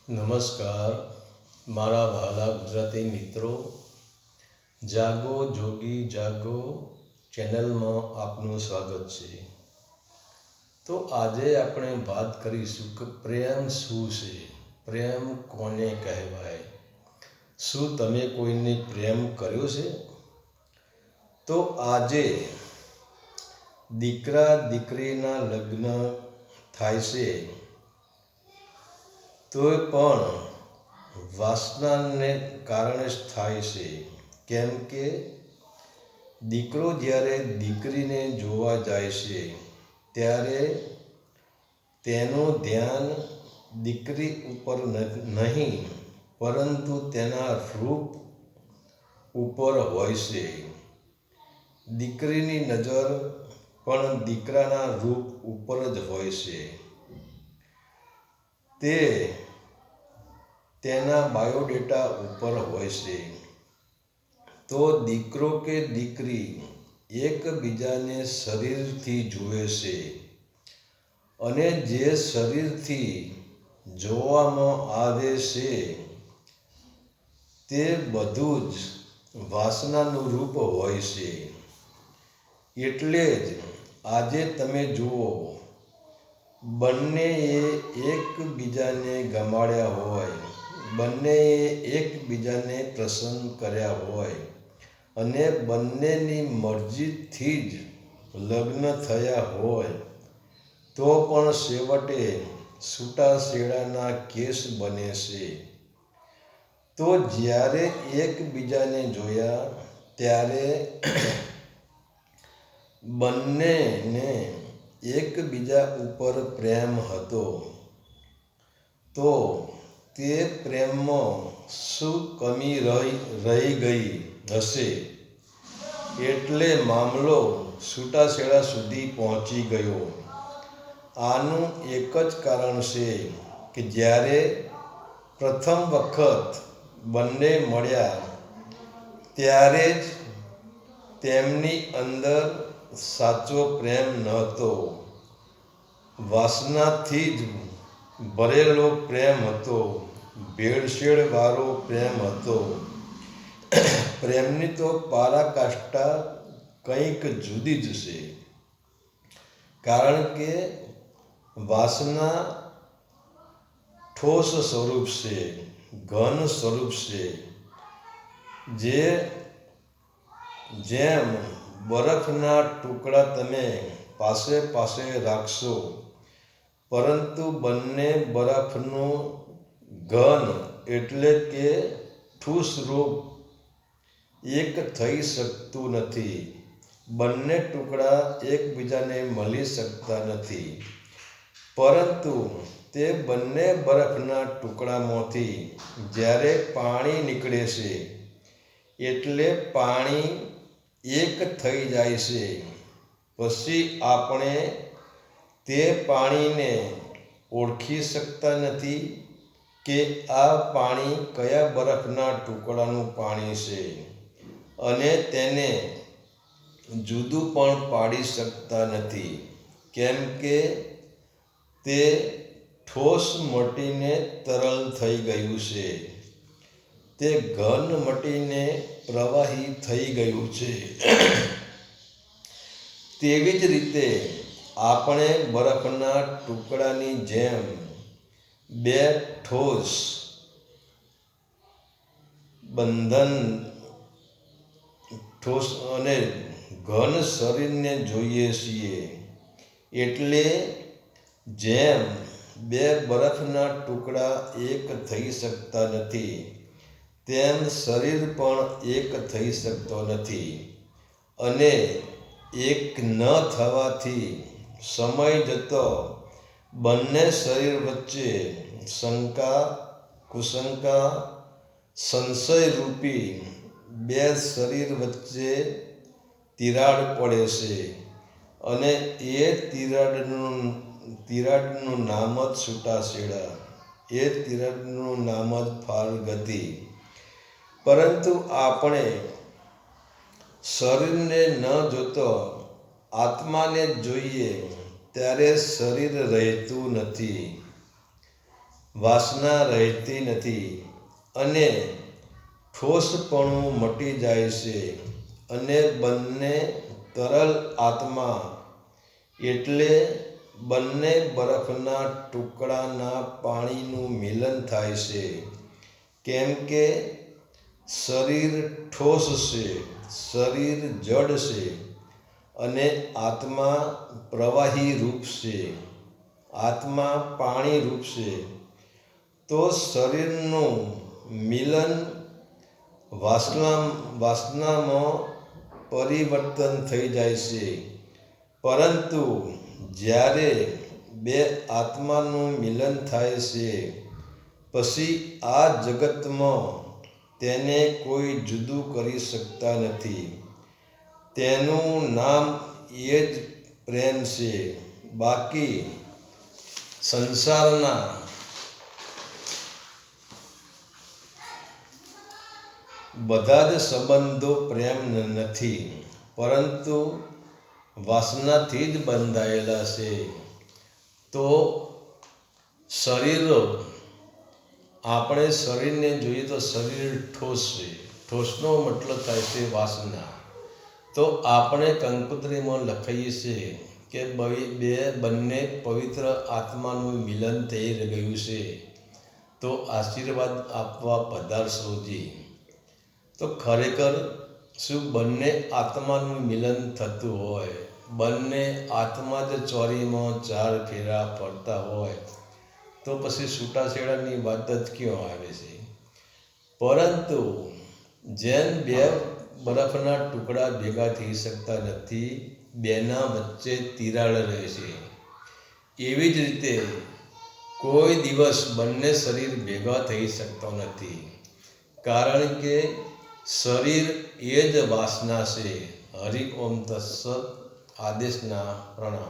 નમસ્કાર મારા વહાલા ગુજરાતી મિત્રો, જાગો જોગી જાગો ચેનલમાં આપનું સ્વાગત છે. તો આજે આપણે વાત કરીશું કે પ્રેમ શું છે, પ્રેમ કોને કહેવાય. શું તમે કોઈને પ્રેમ કર્યો છે? તો આજે દીકરા દીકરીના લગ્ન થાય છે તો પણ વાસનાને કારણે જ થાય છે. કેમ કે દીકરો જ્યારે દીકરીને જોવા જાય છે ત્યારે તેનું ધ્યાન દીકરી ઉપર નહીં પરંતુ તેના રૂપ ઉપર હોય છે. દીકરીની નજર પણ દીકરાના રૂપ ઉપર જ હોય છે. તે તેના બાયોડેટા ઉપર હોય છે. તો દીકરો કે દીકરી એકબીજાને શરીરથી જુએ છે અને જે શરીરથી જોવામાં આવે છે તે બધું જ વાસનાનું રૂપ હોય છે. એટલે જ આજે તમે જુઓ, બંનેએ એકબીજાને ગમાડ્યા હોય, બંનેએ એકબીજાને પસંદ કર્યા હોય અને બંનેની મરજીથી જ લગ્ન થયા હોય તો પણ છેવટે છૂટાછેડાના કેસ બને છે. તો જ્યારે એકબીજાને જોયા ત્યારે બંનેને એકબીજા ઉપર પ્રેમ હતો. તો તે પ્રેમમાં શું કમી રહી ગઈ હશે એટલે મામલો છૂટાછેડા સુધી પહોંચી ગયો. આનું એક જ કારણ છે કે જ્યારે પ્રથમ વખત બંને મળ્યા ત્યારે જ તેમની અંદર સાચો પ્રેમ નહોતો, વાસનાથી જ ભરેલો પ્રેમ હતો, ભેળસેળવાળો પ્રેમ હતો. પ્રેમની તો પરાકાષ્ઠા કંઈક જુદી જ છે. કારણ કે વાસના ઠોસ સ્વરૂપ છે, ઘન સ્વરૂપ છે. જેમ બરફના ટુકડા તમે પાસે રાખશો પરંતુ બંને બરફનું ઘન એટલે કે ઠોસ રૂપ એક થઈ શકતું નથી. બંને ટુકડા એકબીજાને મળી શકતા નથી. પરંતુ તે બંને બરફના ટુકડામાંથી જ્યારે પાણી નીકળે છે એટલે પાણી એક થઈ જાય છે. પછી આપણે તે પાણીને ઓળખી શકતા નથી કે આ પાણી કયા બરફના ટુકડાનું પાણી છે અને તેને જુદું પણ પાડી શકતા નથી. કેમ કે તે ઠોસ મટીને તરલ થઈ ગયું છે, તે ઘન મટીને પ્રવાહી થઈ ગયું છે. તેવી જ રીતે આપણે બરફના ટુકડાની જેમ બે ઠોસ અને ઘન શરીરને જોઈએ છીએ. એટલે જેમ બે બરફના ટુકડા એક થઈ શકતા નથી તેમ શરીર પણ એક થઈ શકતો નથી. અને એક ન થવાથી સમય જતો બંને શરીર વચ્ચે શંકા કુશંકા સંશયરૂપી બે શરીર વચ્ચે તિરાડ પડે છે અને એ તિરાડનું નામ જ છૂટાછેડા, એ તિરાડનું નામ જ ફાલગતિ. પરંતુ આપણે શરીરને ન જોતો આત્માને જોઈએ ત્યારે શરીર રહેતું નથી. વાસના રહેતી નથી અને ઠોસપણું મટી જાય છે અને બંને તરલ આત્મા એટલે બંને બરફના ટુકડાના પાણીનું મિલન થાય છે. કેમ કે શરીર ઠોસ છે, શરીર જડ છે અને આત્મા પ્રવાહી રૂપ છે, આત્મા પાણી રૂપ છે. તો શરીરનું મિલન વાસનામાં પરિવર્તન થઈ જાય છે. પરંતુ જ્યારે બે આત્માનું મિલન થાય છે પછી આ જગતમાં તેને કોઈ જુદું કરી શકતા નથી. તેનું નામ એ જ પ્રેમ છે. બાકી સંસારના બધા જ સંબંધો પ્રેમ નથી, પરંતુ વાસનાથી જ બંધાયેલા છે. તો શરીર, આપણે શરીરને જોઈએ તો શરીર ઠોસ છે. ઠોસનો મતલબ થાય છે વાસના. તો આપણે કંકોત્રીમાં લખાઈએ છીએ કે બંને પવિત્ર આત્માનું મિલન થઈ ગયું છે, તો આશીર્વાદ આપવા પધારશોજી. તો ખરેખર શું બંને આત્માનું મિલન થતું હોય? બંને આત્મા જ ચોરીમાં 4 ફેરા ફરતા હોય તો પછી છૂટાછેડાની વાત જ ક્યાં આવે છે? પરંતુ જેમ બે બરફના ટુકડા ભેગા થઈ શકતા નથી, બેના વચ્ચે તિરાડ રહે છે, એવી જ રીતે કોઈ દિવસ બંને શરીર ભેગા થઈ શકતા નથી. કારણ કે શરીર એ જ વાસના છે. હરિ ઓમ તત્સત. આદેશના પ્રણામ.